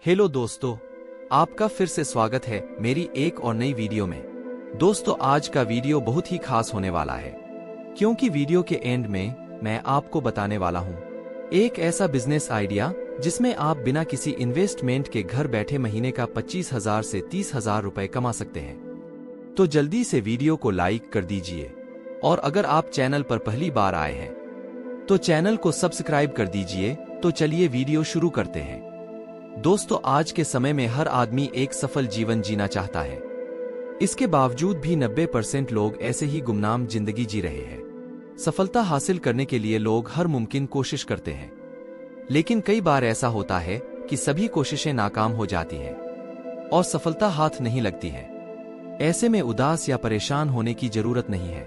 Hello दोस्तों, आपका फिर से स्वागत है मेरी एक और नई वीडियो में। दोस्तों, आज का वीडियो बहुत ही खास होने वाला है क्योंकि वीडियो के एंड में मैं आपको बताने वाला हूं एक ऐसा बिजनेस आइडिया जिसमें आप बिना किसी इन्वेस्टमेंट के घर बैठे महीने का 25,000 से 30,000 रुपए कमा सकते हैं। तो जल्दी से वीडियो को लाइक कर दीजिए और अगर आप चैनल पर पहली बार आए हैं तो चैनल को सब्सक्राइब कर दीजिए। तो चलिए वीडियो शुरू करते हैं। दोस्तों, आज के समय में हर आदमी एक सफल जीवन जीना चाहता है। इसके बावजूद भी 90% लोग ऐसे ही गुमनाम जिंदगी जी रहे हैं। सफलता हासिल करने के लिए लोग हर मुमकिन कोशिश करते हैं, लेकिन कई बार ऐसा होता है कि सभी कोशिशें नाकाम हो जाती हैं और सफलता हाथ नहीं लगती है। ऐसे में उदास या परेशान होने की जरूरत नहीं है।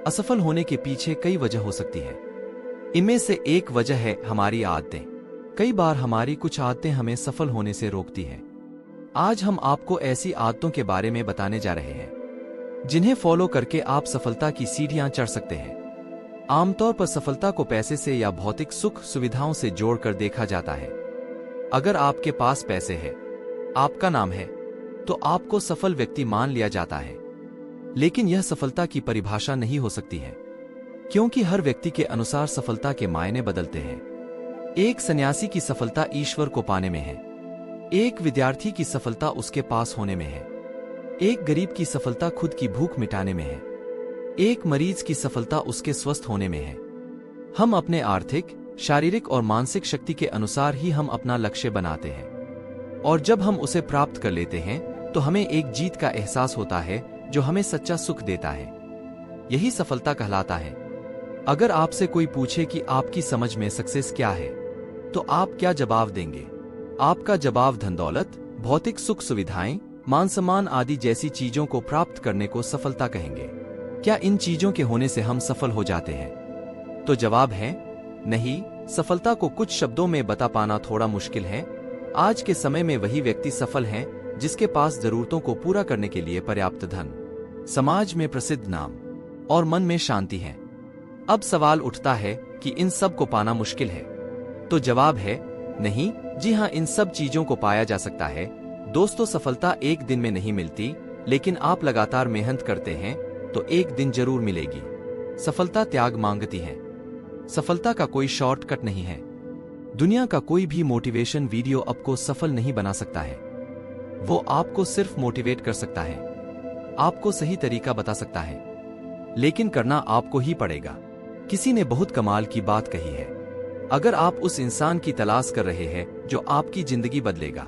असफल होने के पीछे कई वजह हो सकती है। इनमें से एक वजह है हमारी आदतें। कई बार हमारी कुछ आदतें हमें सफल होने से रोकती हैं। आज हम आपको ऐसी आदतों के बारे में बताने जा रहे हैं जिन्हें फॉलो करके आप सफलता की सीढ़ियां चढ़ सकते हैं। आमतौर पर सफलता को पैसे से या भौतिक सुख सुविधाओं से जोड़कर देखा जाता है। अगर आपके पास पैसे है, आपका नाम है, तो आपको सफल व्यक्ति मान लिया जाता है। लेकिन यह सफलता की परिभाषा नहीं हो सकती है, क्योंकि हर व्यक्ति के अनुसार सफलता के मायने बदलते हैं। एक सन्यासी की सफलता ईश्वर को पाने में है, एक विद्यार्थी की सफलता उसके पास होने में है, एक गरीब की सफलता खुद की भूख मिटाने में है, एक मरीज की सफलता उसके स्वस्थ होने में है। हम अपने आर्थिक, शारीरिक और मानसिक शक्ति के अनुसार ही हम अपना लक्ष्य बनाते हैं, और जब हम उसे प्राप्त कर लेते हैं तो हमें एक जीत का एहसास होता है जो हमें सच्चा सुख देता है। यही सफलता कहलाता है। अगर आपसे कोई पूछे कि आपकी समझ में सक्सेस क्या है, तो आप क्या जवाब देंगे? आपका जवाब धन दौलत, भौतिक सुख सुविधाएं, मान सम्मान आदि जैसी चीजों को प्राप्त करने को सफलता कहेंगे। क्या इन चीजों के होने से हम सफल हो जाते हैं? तो जवाब है नहीं। सफलता को कुछ शब्दों में बता पाना थोड़ा मुश्किल है। आज के समय में वही व्यक्ति सफल है जिसके पास जरूरतों को पूरा करने के लिए पर्याप्त धन, समाज में प्रसिद्ध नाम और मन में शांति है। अब सवाल उठता है कि इन सब को पाना मुश्किल है। तो जवाब है नहीं। जी हाँ, इन सब चीजों को पाया जा सकता है। दोस्तों, सफलता एक दिन में नहीं मिलती, लेकिन आप लगातार मेहनत करते हैं तो एक दिन जरूर मिलेगी। सफलता त्याग मांगती है। सफलता का कोई शॉर्टकट नहीं है। दुनिया का कोई भी मोटिवेशन वीडियो आपको सफल नहीं बना सकता है। वो आपको सिर्फ मोटिवेट कर सकता है, आपको सही तरीका बता सकता है, लेकिन करना आपको ही पड़ेगा। किसी ने बहुत कमाल की बात कही है, अगर आप उस इंसान की तलाश कर रहे हैं जो आपकी जिंदगी बदलेगा,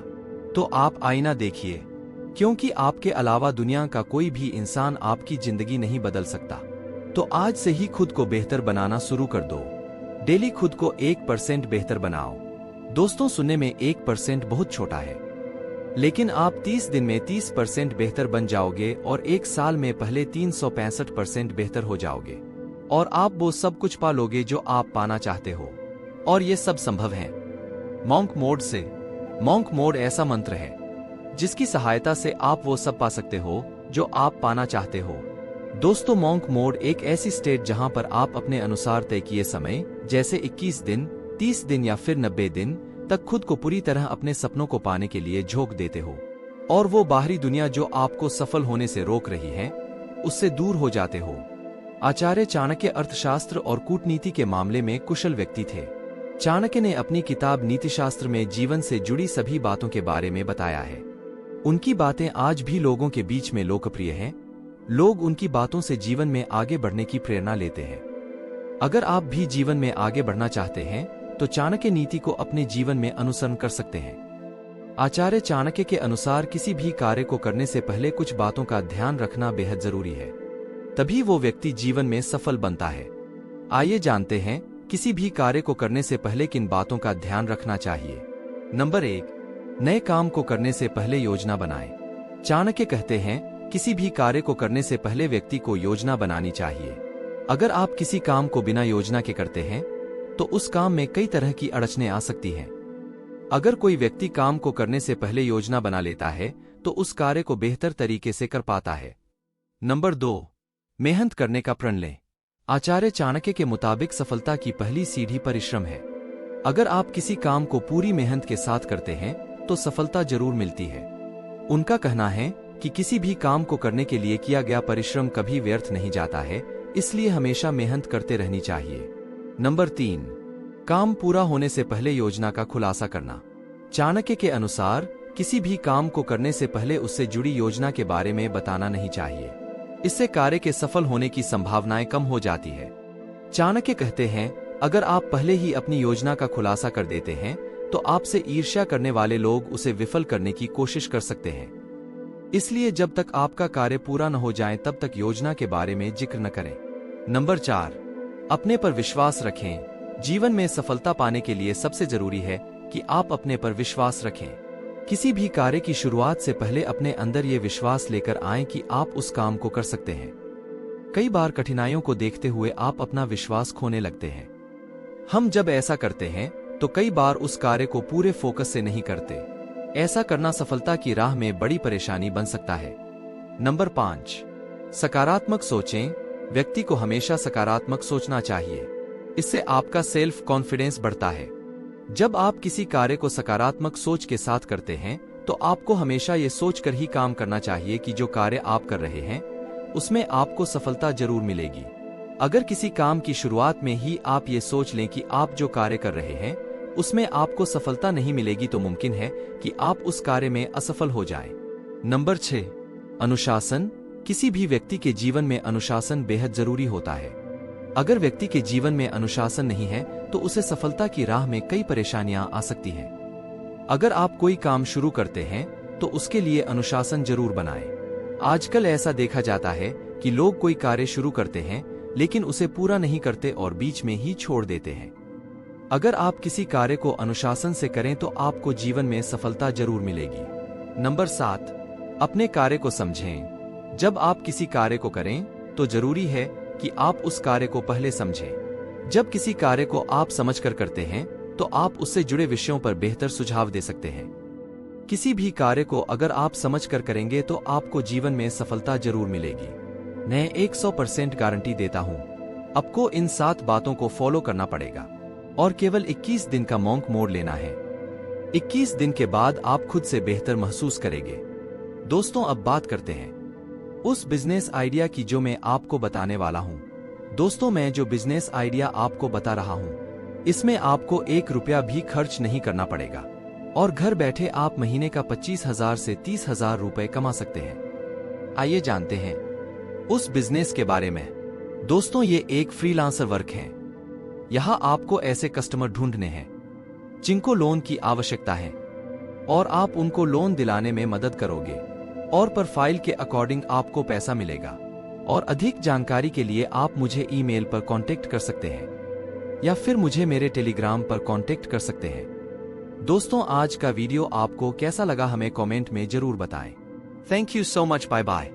तो आप आईना देखिए, क्योंकि आपके अलावा दुनिया का कोई भी इंसान आपकी जिंदगी नहीं बदल सकता। तो आज से ही खुद को बेहतर बनाना शुरू कर दो। डेली खुद को 1% बेहतर बनाओ। दोस्तों, सुनने में 1% बहुत छोटा है, लेकिन आप 30 दिन में 30% बेहतर बन जाओगे और एक साल में पहले 365% बेहतर हो जाओगे, और आप वो सब कुछ पा लोगे जो आप पाना चाहते हो। और ये सब संभव है मॉन्क मोड से। मॉन्क मोड ऐसा मंत्र है जिसकी सहायता से आप वो सब पा सकते हो जो आप पाना चाहते हो। दोस्तों, मॉन्क मोड एक ऐसी स्टेट जहां पर आप अपने अनुसार तय किए समय, जैसे 21 दिन, 30 दिन या फिर 90 दिन तक खुद को पूरी तरह अपने सपनों को पाने के लिए झोंक देते हो, और वो बाहरी दुनिया जो आपको सफल होने से रोक रही है, उससे दूर हो जाते हो। आचार्य चाणक्य अर्थशास्त्र और कूटनीति के मामले में कुशल व्यक्ति थे। चाणक्य ने अपनी किताब नीतिशास्त्र में जीवन से जुड़ी सभी बातों के बारे में बताया है। उनकी बातें आज भी लोगों के बीच में लोकप्रिय हैं। लोग उनकी बातों से जीवन में आगे बढ़ने की प्रेरणा लेते हैं। अगर आप भी जीवन में आगे बढ़ना चाहते हैं तो चाणक्य नीति को अपने जीवन में अनुसरण कर सकते हैं। आचार्य चाणक्य के अनुसार किसी भी कार्य को करने से पहले कुछ बातों का ध्यान रखना बेहद जरूरी है, तभी वो व्यक्ति जीवन में सफल बनता है। आइए जानते हैं किसी भी कार्य को करने से पहले किन बातों का ध्यान रखना चाहिए। नंबर 1, नए काम को करने से पहले योजना बनाएं। चाणक्य कहते हैं किसी भी कार्य को करने से पहले व्यक्ति को योजना बनानी चाहिए। अगर आप किसी काम को बिना योजना के करते हैं तो उस काम में कई तरह की अड़चनें आ सकती हैं। अगर कोई व्यक्ति काम को करने से पहले योजना बना लेता है तो उस कार्य को बेहतर तरीके से कर पाता है। नंबर 2, मेहनत करने का प्रण लें। आचार्य चाणक्य के मुताबिक सफलता की पहली सीढ़ी परिश्रम है। अगर आप किसी काम को पूरी मेहनत के साथ करते हैं तो सफलता जरूर मिलती है। उनका कहना है कि किसी भी काम को करने के लिए किया गया परिश्रम कभी व्यर्थ नहीं जाता है, इसलिए हमेशा मेहनत करते रहनी चाहिए। नंबर 3, काम पूरा होने से पहले योजना का खुलासा करना। चाणक्य के अनुसार किसी भी काम को करने से पहले उससे जुड़ी योजना के बारे में बताना नहीं चाहिए। इससे कार्य के सफल होने की संभावनाएं कम हो जाती है। चाणक्य कहते हैं, अगर आप पहले ही अपनी योजना का खुलासा कर देते हैं तो आपसे ईर्ष्या करने वाले लोग उसे विफल करने की कोशिश कर सकते हैं। इसलिए जब तक आपका कार्य पूरा न हो जाए तब तक योजना के बारे में जिक्र न करें। नंबर 4, अपने पर विश्वास रखें। जीवन में सफलता पाने के लिए सबसे जरूरी है कि आप अपने पर विश्वास रखें। किसी भी कार्य की शुरुआत से पहले अपने अंदर ये विश्वास लेकर आएं कि आप उस काम को कर सकते हैं। कई बार कठिनाइयों को देखते हुए आप अपना विश्वास खोने लगते हैं। हम जब ऐसा करते हैं तो कई बार उस कार्य को पूरे फोकस से नहीं करते। ऐसा करना सफलता की राह में बड़ी परेशानी बन सकता है। नंबर 5, सकारात्मक सोचें। व्यक्ति को हमेशा सकारात्मक सोचना चाहिए। इससे आपका सेल्फ कॉन्फिडेंस बढ़ता है। जब आप किसी कार्य को सकारात्मक सोच के साथ करते हैं तो आपको हमेशा ये सोचकर ही काम करना चाहिए कि जो कार्य आप कर रहे हैं उसमें आपको सफलता जरूर मिलेगी। अगर किसी काम की शुरुआत में ही आप ये सोच लें कि आप जो कार्य कर रहे हैं उसमें आपको सफलता नहीं मिलेगी तो मुमकिन है कि आप उस कार्य में असफल हो जाएं। नंबर 6, अनुशासन। किसी भी व्यक्ति के जीवन में अनुशासन बेहद जरूरी होता है। अगर व्यक्ति के जीवन में अनुशासन नहीं है तो उसे सफलता की राह में कई परेशानियां आ सकती हैं। अगर आप कोई काम शुरू करते हैं तो उसके लिए अनुशासन जरूर बनाएं। आजकल ऐसा देखा जाता है कि लोग कोई कार्य शुरू करते हैं लेकिन उसे पूरा नहीं करते और बीच में ही छोड़ देते हैं। अगर आप किसी कार्य को अनुशासन से करें तो आपको जीवन में सफलता जरूर मिलेगी। नंबर 7, अपने कार्य को समझें। जब आप किसी कार्य को करें तो जरूरी है कि आप उस कार्य को पहले समझें। जब किसी कार्य को आप समझकर करते हैं तो आप उससे जुड़े विषयों पर बेहतर सुझाव दे सकते हैं। किसी भी कार्य को अगर आप समझकर करेंगे तो आपको जीवन में सफलता जरूर मिलेगी। मैं 100% गारंटी देता हूं। आपको इन 7 बातों को फॉलो करना पड़ेगा और केवल 21 दिन का मॉन्क मोड लेना है। 21 दिन के बाद आप खुद से बेहतर महसूस करेंगे। दोस्तों, अब बात करते हैं उस बिजनेस आइडिया की जो मैं आपको बताने वाला हूं। दोस्तों, मैं जो बिजनेस आइडिया आपको बता रहा हूं इसमें आपको 1 रुपया भी खर्च नहीं करना पड़ेगा और घर बैठे आप महीने का 25,000 से 30,000 रुपए कमा सकते हैं। आइए जानते हैं उस बिजनेस के बारे में। दोस्तों, ये एक फ्रीलांसर वर्क है। यहाँ आपको ऐसे कस्टमर ढूंढने हैं जिनको लोन की आवश्यकता है और आप उनको लोन दिलाने में मदद करोगे और प्रोफाइल के अकॉर्डिंग आपको पैसा मिलेगा। और अधिक जानकारी के लिए आप मुझे ईमेल पर कांटेक्ट कर सकते हैं या फिर मुझे मेरे टेलीग्राम पर कांटेक्ट कर सकते हैं। दोस्तों, आज का वीडियो आपको कैसा लगा हमें कमेंट में जरूर बताएं। Thank you so much. Bye bye.